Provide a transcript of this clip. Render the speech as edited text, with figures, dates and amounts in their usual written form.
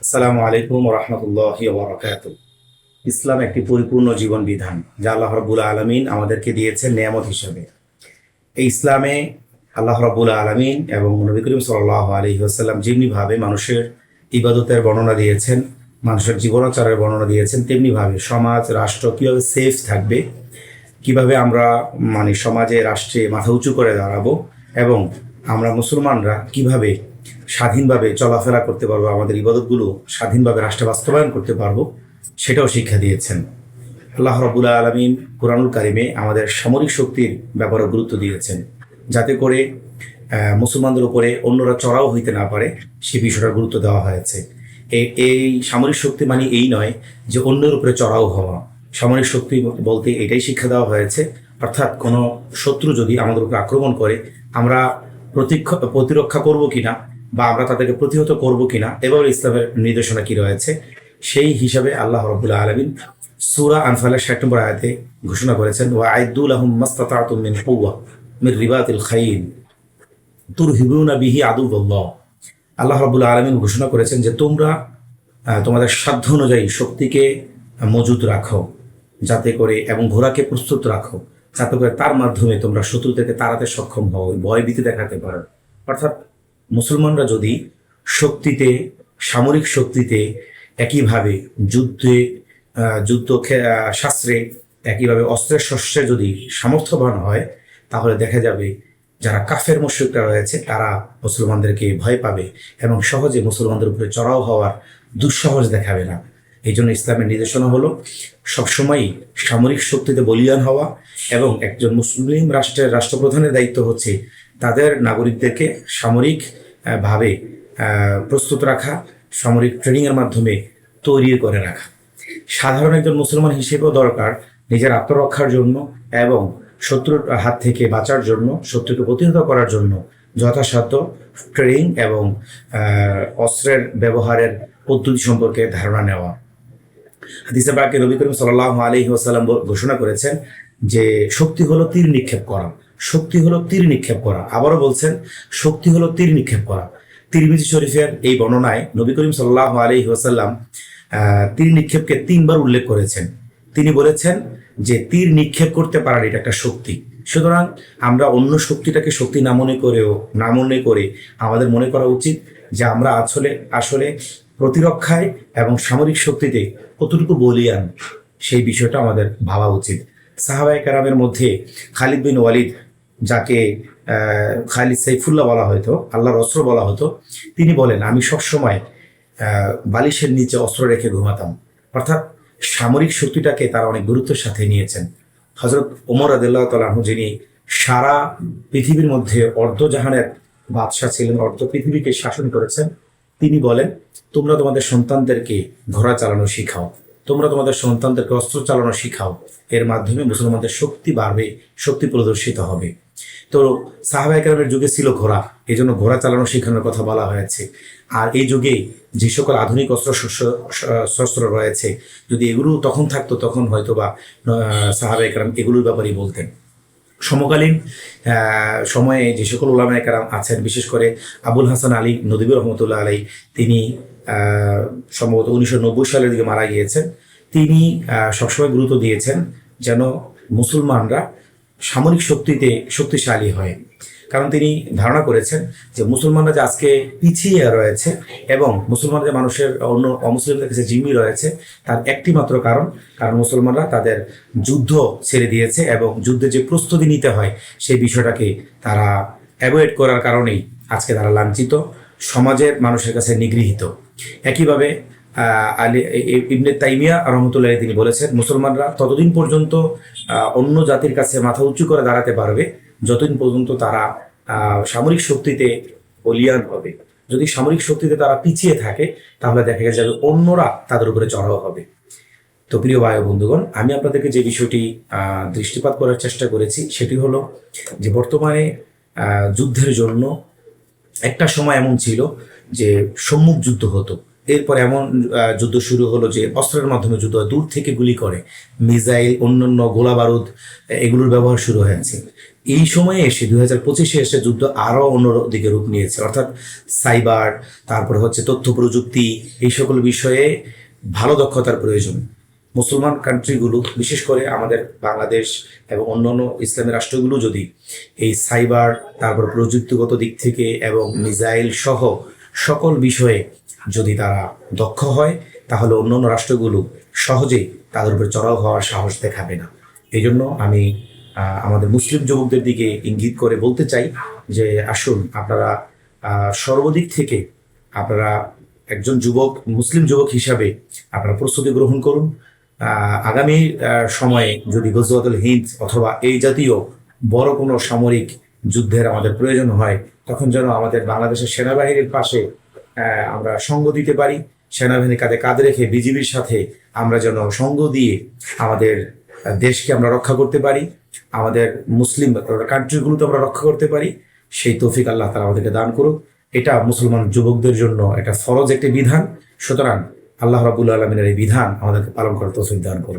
আসসালামু আলাইকুম রহমতুল্লাহি ওয়া বারাকাতুহু। ইসলাম একটি পরিপূর্ণ জীবন বিধান যা আল্লাহ রাব্বুল আলামিন আমাদেরকে দিয়েছেন নেয়ামত হিসেবে। এই ইসলামে আল্লাহ রাব্বুল আলামিন এবং নবী করিম সাল্লাল্লাহু আলাইহি ওয়াসাল্লাম যেমনিভাবে মানুষের ইবাদতের বর্ণনা দিয়েছেন, মানুষের জীবনাচারের বর্ণনা দিয়েছেন, তেমনিভাবে সমাজ রাষ্ট্র কীভাবে সেফ থাকবে, কিভাবে আমরা সমাজে রাষ্ট্রে মাথা উঁচু করে দাঁড়াবো এবং আমরা মুসলমানরা কিভাবে স্বাধীনভাবে চলাফেরা করতে পারবো, আমাদের ইবাদতগুলো স্বাধীনভাবে রাষ্ট্রে বাস্তবায়ন করতে পারবো, সেটাও শিক্ষা দিয়েছেন। আল্লাহ রাব্বুল আলামিন কুরআনুল কারিমে আমাদের সামরিক শক্তির ব্যাপারে গুরুত্ব দিয়েছেন, যাতে করে মুসলমানদের উপরে অন্যরা চড়াও হইতে না পারে, সে বিষয়টার গুরুত্ব দেওয়া হয়েছে। এই সামরিক শক্তি মানে এই নয় যে অন্যের উপরে চড়াও হওয়া। সামরিক শক্তি বলতে এটাই শিক্ষা দেওয়া হয়েছে, অর্থাৎ কোনো শত্রু যদি আমাদের উপরে আক্রমণ করে আমরা প্রতিরক্ষা করব কিনা বা আমরা তাদেরকে প্রতিহত করব কিনা, এবার ইসলামের নির্দেশনা কি রয়েছে সেই হিসাবে আল্লাহ রাব্বুল আলামিন সূরা আনফালের ৬০ নম্বর আয়াতে ঘোষণা করেছেন, ওয়া আইদ্দু লাহুম মাসতাতাতুম মিন কুওয়া মিন রিবাতিল খাইল তুরহিবুনা বিহি আদুওয়াল্লাহ। আল্লাহ রাব্বুল আলামিন ঘোষণা করেছেন যে তোমরা তোমাদের সাধ্য অনুযায়ী শক্তিকে মজুত রাখো, যাতে করে এবং ঘোড়াকে প্রস্তুত রাখো, যাতে করে তার মাধ্যমে তোমরা শত্রু থেকে তাড়াতে সক্ষম হও, ভয় ভীতি দেখাতে পারো। অর্থাৎ মুসলমানরা যদি শক্তিতে, সামরিক শক্তিতে, একইভাবে যুদ্ধ শাস্ত্রে, একইভাবে অস্ত্রের শস্ত্রে যদি সামর্থ্যবান হয়, তাহলে দেখা যাবে যারা কাফের মুশরিকরা রয়েছে তারা মুসলমানদেরকে ভয় পাবে এবং সহজে মুসলমানদের উপরে চড়াও হওয়ার দুঃসাহস দেখাবে না। এই জন্য ইসলামের নির্দেশনা হলো সবসময়ই সামরিক শক্তিতে বলীয়ান হওয়া এবং একজন মুসলিম রাষ্ট্রের রাষ্ট্রপ্রধানের দায়িত্ব হচ্ছে তাদের নাগরিকদেরকে সামরিক ভাবে প্রস্তুত রাখা, সামরিক ট্রেনিংয়ের মাধ্যমে তৈরি করে রাখা। সাধারণ একজন মুসলমান হিসেবেও দরকার নিজের আত্মরক্ষার জন্য এবং শত্রুর হাত থেকে বাঁচার জন্য, শত্রুকে প্রতিহত করার জন্য যথাসাধ্য ট্রেনিং এবং অস্ত্রের ব্যবহারের পদ্ধতি সম্পর্কে ধারণা নেওয়া। হাদিসে পাকে নবী করিম সাল্লাল্লাহু আলাইহি ওয়াসাল্লাম ঘোষণা করেছেন যে শক্তি হলো তীর নিক্ষেপ করা, শক্তি হলো তীর নিক্ষেপ করা। আবারও বলছেন শক্তি হলো তীর নিক্ষেপ করা। তিরমিজি শরীফের এই বর্ণনায় নবী করিম সাল্লাল্লাহু আলাইহি ওয়াসাল্লাম তীর নিক্ষেপকে ৩ বার উল্লেখ করেছেন। তিনি বলেছেন যে তীর নিক্ষেপ করতে পারার এটা একটা শক্তি। সুতরাং আমরা অন্য শক্তিটাকে শক্তি না মনে করে আমাদের মনে করা উচিত যে আমরা আসলে প্রতিরক্ষায় এবং সামরিক শক্তিতে কতটুকু বলীয়ান, সেই বিষয়টা আমাদের ভাবা উচিত। সাহাবায়ে কেরামের মধ্যে খালিদ বিন ওয়ালিদ, যাকে খালিদ সাইফুল্লাহ বলা হতো, আল্লাহর অস্ত্র বলা হতো, তিনি বলেন আমি সবসময় বালিশের নিচে অস্ত্র রেখে ঘুমাতাম। অর্থাৎ সামরিক শক্তিটাকে তারা অনেক গুরুত্বের সাথে নিয়েছেন। হযরত ওমর রাদিয়াল্লাহু তাআলা আনহু, যিনি সারা পৃথিবীর মধ্যে অর্ধজাহানের বাদশাহ ছিলেন, অর্ধ পৃথিবীকে শাসন করেছেন, তিনি বলেন তোমরা তোমাদের সন্তানদেরকে ঘোড়া চালানো শিখাও, তোমরা তোমাদের সন্তানদেরকে অস্ত্র চালানো শিখাও, এর মাধ্যমে মুসলমানদের শক্তি বাড়বে, শক্তি প্রদর্শিত হবে। তো সাহাবায়ে কেরামের যুগে ছিল ঘোড়া, এই জন্য ঘোড়া চালানো শেখানোর কথা বলা হয়েছে। আর এই যুগে যে সকল আধুনিক শস্ত্র রয়েছে, যদি এগুলো তখন থাকতো তখন হয়তো বা সাহাবায়ে কেরাম এগুলোর ব্যাপারেই বলতেন। সমকালীন সময়ে যে সকল উলামায়ে কেরাম আছেন, বিশেষ করে আবুল হাসান আলী নদভী রহমতুল্লাহ আলাইহি, তিনি সম্ভবত 1990 সালের দিকে মারা গিয়েছেন। তিনি সবসময় গুরুত্ব দিয়েছেন যেন মুসলমানরা সামরিক শক্তিতে শক্তিশালী হয়, কারণ তিনি ধারণা করেছেন যে মুসলমানরা যে আজকে পিছিয়ে রয়েছে এবং মুসলমান যে মানুষের অন্য অমুসলিমদের কাছে জিম্মি রয়েছে, তার একটি মাত্র কারণ মুসলমানরা তাদের যুদ্ধ ছেড়ে দিয়েছে এবং যুদ্ধে যে প্রস্তুতি নিতে হয় সেই বিষয়টাকে তারা অ্যাভয়েড করার কারণেই আজকে তারা লাঞ্ছিত, সমাজের মানুষের কাছে নিগৃহীত। একইভাবে ইবনে তাইমিয়া রহমতুল্লাহ তিনি বলেছেন মুসলমানরা ততদিন পর্যন্ত অন্য জাতির কাছে মাথা উঁচু করে দাঁড়াতে পারবে যতদিন পর্যন্ত তারা সামরিক শক্তিতে বলীয়ান হবে। যদি সামরিক শক্তিতে তারা পিছিয়ে থাকে তাহলে দেখা যাবে অন্যরা তাদের উপরে চড়াও হবে। তো প্রিয় ভাই বন্ধুগণ, আমি আপনাদেরকে যে বিষয়টি দৃষ্টিপাত করার চেষ্টা করেছি সেটি হলো যে বর্তমানে যুদ্ধের জন্য একটা সময় এমন ছিল যে সম্মুখ যুদ্ধ হতো, এরপর এমন যুদ্ধ শুরু হলো যে অস্ত্রের মাধ্যমে যুদ্ধ, দূর থেকে গুলি করে, মিসাইল, অন্যান্য গোলা বারুদ, এগুলোর ব্যবহার শুরু হয়েছে। এই সময়ে এসে 2025-এ এসে যুদ্ধ আরও অন্যদিকে রূপ নিয়েছে, অর্থাৎ সাইবার, তারপরে হচ্ছে তথ্য প্রযুক্তি, এই সকল বিষয়ে ভালো দক্ষতার প্রয়োজন। মুসলমান কান্ট্রিগুলো, বিশেষ করে আমাদের বাংলাদেশ এবং অন্যান্য ইসলামী রাষ্ট্রগুলো যদি এই সাইবার, তারপর প্রযুক্তিগত দিক থেকে এবং মিসাইল সহ সকল বিষয়ে যদি তারা দক্ষ হয়, তাহলে অন্যান্য রাষ্ট্রগুলো সহজেই তাদের উপর চড়াও হওয়ার সাহস দেখাবে না। এই জন্য আমি আমাদের মুসলিম যুবকদের দিকে ইঙ্গিত করে বলতে চাই যে আসুন আপনারা সর্বদিক থেকে আপনারা একজন যুবক, মুসলিম যুবক হিসাবে আপনারা প্রস্তুতি গ্রহণ করুন। আগামী সময়ে যদি গজওয়াতুল হিন্দ অথবা এই জাতীয় বড় কোনো সামরিক যুদ্ধের আমাদের প্রয়োজন হয়, তখন যেন আমাদের বাংলাদেশের সেনাবাহিনীর পাশে আমরা সঙ্গ দিতে পারি। সেনাবাহিনীর কাঁধে কাঁধ রেখে বিজিবির সাথে আমরা যেন সঙ্গ দিয়ে আমাদের দেশকে আমরা রক্ষা করতে পারি, আমাদের মুসলিম কান্ট্রিগুলোতে আমরা রক্ষা করতে পারি। সেই তৌফিক আল্লাহ তাআলা আমাদেরকে দান করুক। এটা মুসলমান যুবকদের জন্য এটা ফরজ একটি বিধান। সুতরাং আল্লাহ রাব্বুল আলামিনের এই বিধান আমাদেরকে পালন করার তৌফিক দান করুন।